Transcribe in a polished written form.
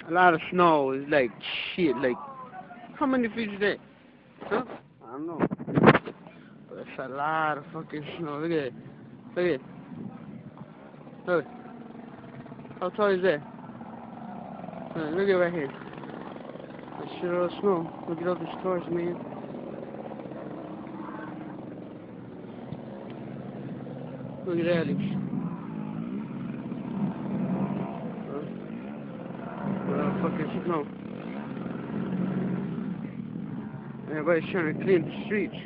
A lot of snow. It's like shit. Like, how many feet is that? Huh? I don't know. But it's a lot of fucking snow. Look at it. Look at it. Look. How tall is that? Look at it right here. That shit all snow. Look at all the stars, man. Look at that, Alex. Fucking snow. Everybody's trying to clean the streets.